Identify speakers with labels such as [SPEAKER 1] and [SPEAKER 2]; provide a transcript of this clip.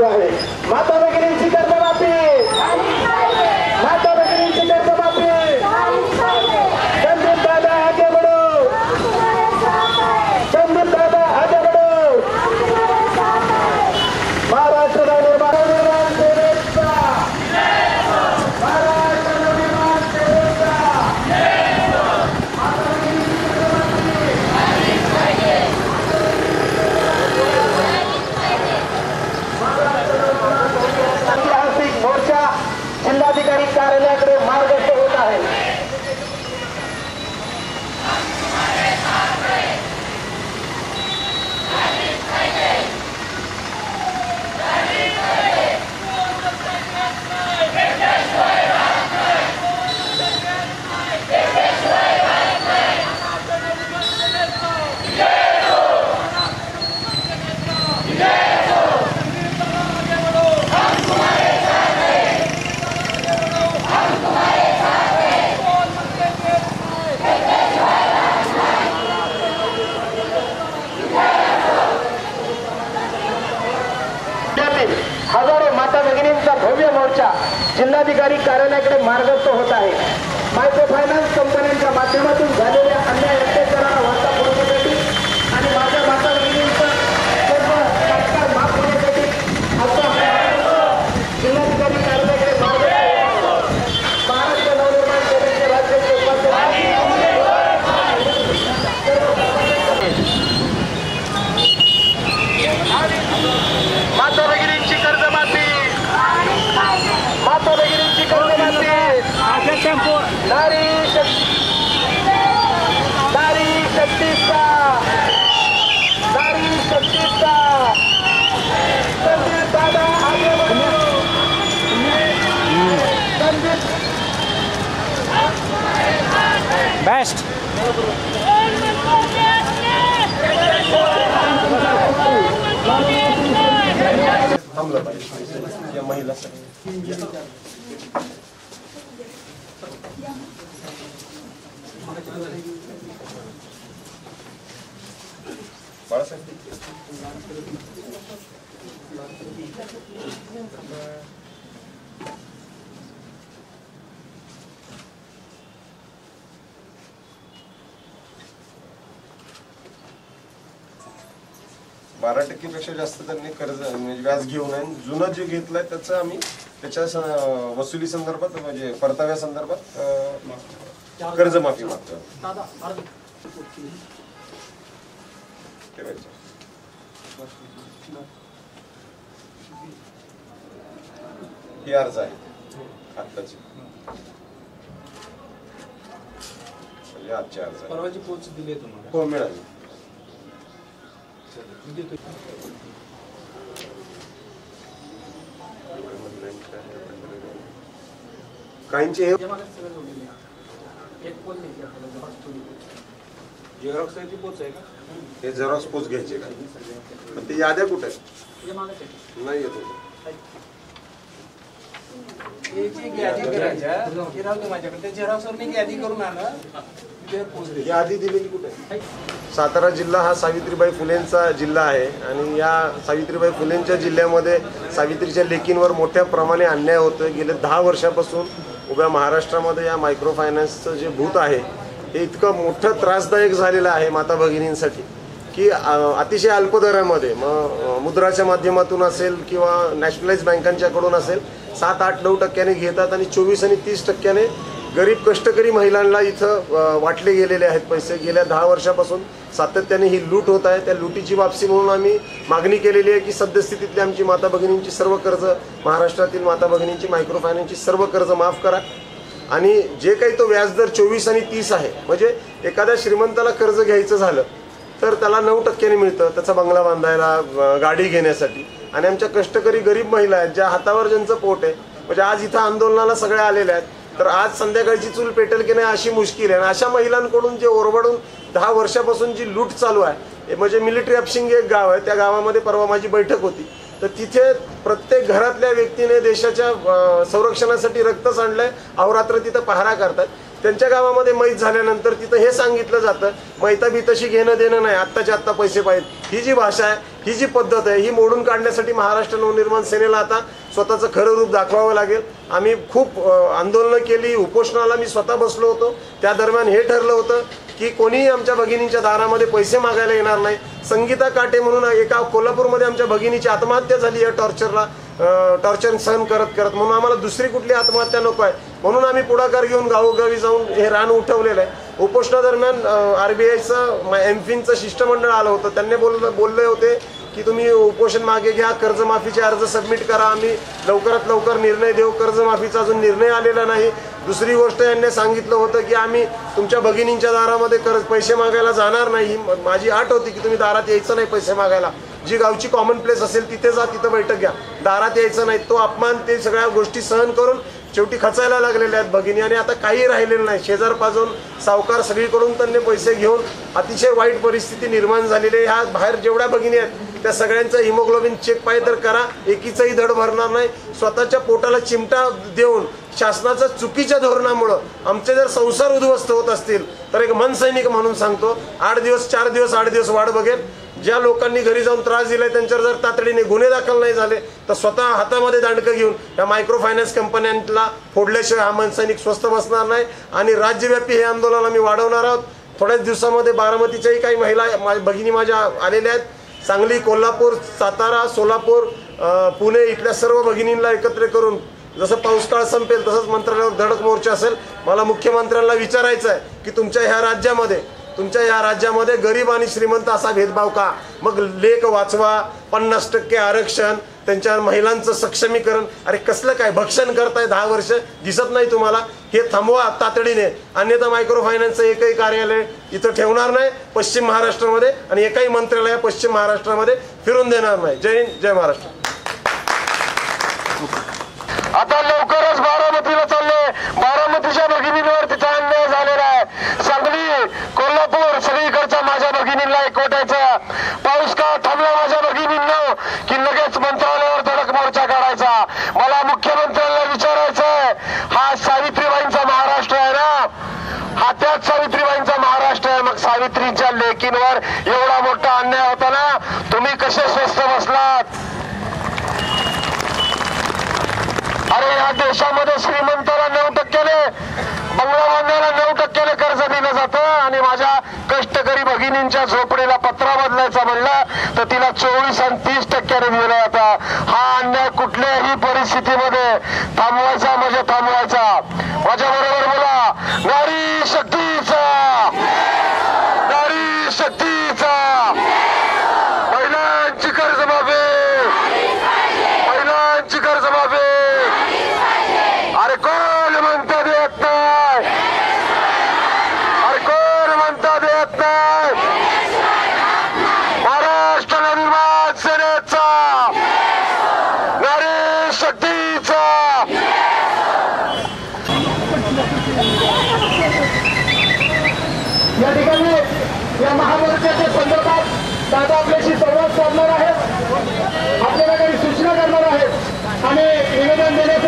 [SPEAKER 1] सुरू आहे। माता भगिनींची कर्जमाफी, माता भगिनींची कर्जमाफी, संदीप दादा आगे बढ़ो, संदीप दादा आगे बढ़ो। महाराष्ट्र निर्माण सेनेचा, महाराष्ट्र निर्माण सेनेचा ऐतिहासिक मोर्चा जिल्हाधिकारी कार्यालयाकडे मार्गस्थ होत आहे। हजारो माता भगिनींचा भव्य मोर्चा जिल्हाधिकारी कार्यालयाकडे मार्गस्थ होत आहे। मायक्रो फायनान्स कंपन्यांच्या माध्यमातून झालेल्या अन्याय अत्याचाराला वाचा फोडण्यासाठी आणि माझ्या माता भगिनींचा सर्व तत्काळ माफ होण्यासाठी जिल्हाधिकारी कार्यालयाकडे मार्गस्थ महाराष्ट्र नवनिर्माण सेनेचे राज्याचे उपाध्यक्ष माता भगिनींची कर्जमाफी, माता भगिनींची कर्जमाफी, नारी शक्तीचा, नारी शक्तीचा संदीप दादा आगे बढ़ो, संदीप
[SPEAKER 2] बेस्ट
[SPEAKER 1] थांबलं पाहिजे या महिला बाळासाहेब बारा टक्केपेक्षा जास्त त्यांनी कर्ज म्हणजे व्याज घेऊन आहे। जुनं जे घेतलंय त्याचं आम्ही त्याच्या वसुली संदर्भात म्हणजे परताव्या संदर्भात कर्जमाफी मागतो। ही अर्ज आहे आत्ताची, म्हणजे आजची अर्ज आहे।
[SPEAKER 3] परवाची पोच दिली तुम्हाला?
[SPEAKER 1] हो मिळाली। काहींचे
[SPEAKER 3] झेरॉक्सची पोच आहे का?
[SPEAKER 1] हे झेरॉक्स पोच घ्यायचे का? पण ते याद्या कुठे नाही येत यादी दिलेली कुठे? सातारा जिल्हा हा सावित्रीबाई फुलेंचा जिल्हा आहे आणि या सावित्रीबाई फुलेंच्या जिल्ह्यामध्ये सावित्रीच्या लेकींवर मोठ्या प्रमाणे अन्याय होतोय। गेले 10 वर्षापासून उभ्या महाराष्ट्रामध्ये या मायक्रो फायनान्सचं जे भूत आहे हे इतकं मोठं त्रासदायक झालेलं आहे माता भगिनींसाठी की अतिशय अल्प दरामध्ये मुद्राच्या माध्यमातून असेल किंवा नॅशनलाइज बँकांच्याकडून असेल 7-8-9% घेतात आणि 24 आणि 30% गरीब कष्टकरी महिलांना इथं वाटले गेलेले आहेत पैसे। गेल्या 10 वर्षापासून सातत्याने ही लूट होत आहे। त्या लुटीची वापसी म्हणून आम्ही मागणी केलेली आहे की सद्यस्थितीतली आमची माता भगिनींची सर्व कर्ज, महाराष्ट्रातील माता भगिनींची मायक्रो फायनान्सची सर्व कर्ज माफ करा आणि जे काही तो व्याजदर 24 आणि 30 आहे, म्हणजे एखाद्या श्रीमंताला कर्ज घ्यायचं झालं तर त्याला 9% मिळतं त्याचा बंगला बांधायला, गाडी घेण्यासाठी। आणि आमच्या कष्टकरी गरीब महिला आहेत ज्या हातावर ज्यांचं पोट आहे, म्हणजे आज इथं आंदोलनाला सगळ्या आलेल्या आहेत, तर आज संध्याकाळची चूल पेटेल की नाही अशी मुश्किल आहे। आणि अशा महिलांकडून जे ओरबडून 10 वर्षापासून जी लूट चालू आहे, म्हणजे मिलिटरी अपशिंग एक गाव आहे, त्या गावामध्ये परवा माझी बैठक होती, तर तिथे प्रत्येक घरातल्या व्यक्तीने देशाच्या संरक्षणासाठी रक्त सांडलंय, अहोरात्र तिथं पहारा करतात। त्यांच्या गावामध्ये मैत झाल्यानंतर तिथं हे सांगितलं जातं मैताबी तशी घेणं देणं नाही, आत्ताच्या आत्ता पैसे पाहिजेत. ही जी भाषा आहे, ही जी पद्धत आहे, ही मोडून काढण्यासाठी महाराष्ट्र नवनिर्माण सेनेला आता स्वतःचं खरं रूप दाखवावं लागेल. आम्ही खूप आंदोलनं केली, उपोषणाला मी स्वतः बसलो होतो. त्या दरम्यान हे ठरलं होतं की कोणीही आमच्या भगिनींच्या दारामध्ये पैसे मागायला येणार नाही. संगीता काटे म्हणून एका कोल्हापूरमध्ये आमच्या भगिनीची आत्महत्या झाली या टॉर्चर सहन करत करत, म्हणून आम्हाला दुसरी कुठली आत्महत्या नको आहे, म्हणून आम्ही पुढाकार घेऊन गावोगावी जाऊन हे रान उठवलेलं आहे. उपोषणादरम्यान RBIचं एमफिनचं शिष्टमंडळ आलं होतं. त्यांनी बोलले होते की तुम्ही उपोषण मागे घ्या, कर्जमाफीचे अर्ज सबमिट करा, आम्ही लवकरात लवकर निर्णय देऊ. कर्जमाफीचा अजून निर्णय आलेला नाही. दुसरी गोष्ट यांनी सांगितलं होतं की आम्ही तुमच्या भगिनींच्या दारामध्ये पैसे मागायला जाणार नाही. माझी अट होती की तुम्ही दारात यायचं नाही पैसे मागायला. जी गावची कॉमन प्लेस असेल तिथे जा, तिथं बैठक घ्या, दारात यायचं नाही. तो अपमान, ते सगळ्या गोष्टी सहन करून शेवटी खचायला लागलेल्या आहेत भगिनी. आणि आता काही राहिलेलं नाही. शेजार पाजून सावकार सगळीकडून त्यांनी पैसे घेऊन अतिशय वाईट परिस्थिती निर्माण झालेली आहे. ह्या बाहेर जेवढ्या भगिनी आहेत त्या सगळ्यांचं हिमोग्लोबिन चेक पाहिजे तर करा, एकीचंही धड भरणार नाही. स्वतःच्या पोटाला चिमटा देऊन शासनाच्या चुकीच्या धोरणामुळं आमचे जर संसार उद्ध्वस्त होत असतील तर एक मनसैनिक म्हणून सांगतो, 8 दिवस 4 दिवस 8 दिवस वाट बघेल. ज्या लोकांनी घरी जाऊन त्रास दिलाय त्यांच्यावर जर तातडीने गुन्हे दाखल नाही झाले तर स्वतः हातामध्ये दांडकं घेऊन या मायक्रो फायनान्स कंपन्यांना फोडल्याशिवाय हा मनसैनिक स्वस्थ बसणार नाही. आणि राज्यव्यापी हे आंदोलन आम्ही वाढवणार आहोत. थोड्याच दिवसामध्ये बारामतीच्याही काही महिला भगिनी माझ्या आलेल्या आहेत. सांगली, कोल्हापूर, सातारा, सोलापूर, पुणे इथल्या सर्व भगिनींना एकत्र करून जसं पाऊस काळ संपेल तसंच मंत्रालयावर धडक मोर्चा असेल. मला मुख्यमंत्र्यांना विचारायचं आहे की तुमच्या ह्या राज्यामध्ये गरीब आणि श्रीमंत असा भेदभाव का? मग लेख वाचवा, 50% आरक्षण, त्यांच्या महिलांचं सक्षमीकरण. अरे कसलं काय भक्षण करताय 10 वर्ष, दिसत नाही तुम्हाला? हे थांबवा तातडीने, अन्यथा मायक्रो फायनान्सचं एकही कार्यालय इथं ठेवणार नाही पश्चिम महाराष्ट्रामध्ये आणि एकही मंत्रालय पश्चिम महाराष्ट्रामध्ये फिरून देणार नाही. जय हिंद, जय महाराष्ट्र.
[SPEAKER 4] आता लवकरच बारामतीला चालले. बारामतीच्या भगिनींवर तिचा अन्याय झालेला आहे. सांगली, कोल्हापूर सगळीकडच्या माझ्या भगिनींना एकवटायचं. पाऊस का थांबला माझ्या भगिनींना की लगेच मंत्रालयावर धडक मोर्चा काढायचा. मला मुख्यमंत्र्यांना विचारायचंय, हा सावित्रीबाईंचा महाराष्ट्र आहे ना? हा त्याच सावित्रीबाईंचा महाराष्ट्र आहे. मग सावित्रीच्या लेकींवर एवढा मोठा अन्याय होता ना, तुम्ही कसे स्वस्थ बसलात? अरे या देशामध्ये श्रीमंताला 9%, बंगला बांधायला 9% कर्ज दिलं जातं आणि माझ्या कष्टकरी भगिनींच्या झोपडीला पत्रा बदलायचा म्हणलं तर तिला 24 आणि 30% दिलं जातं. हा अन्याय कुठल्याही परिस्थितीमध्ये थांबवायचा म्हणजे थांबवायचा. माझ्या बरोबर बोला, नारी शक्तीचा, नारी शक्तीचा. महिलांची कर्जमाफी, महिलांची कर्जमाफी. अरे कोण म्हणता देत नाही? अरे कोण म्हणता देत नाही? महाराष्ट्र नवनिर्माण सेनेचा, नारी शक्तीचा.
[SPEAKER 5] या ठिकाणी या महामोर्चाच्या संदर्भात दादा आपल्याशी संवाद साधणार आहेत, आपल्याला काही सूचना करणार आहेत आणि निवेदन देण्यासाठी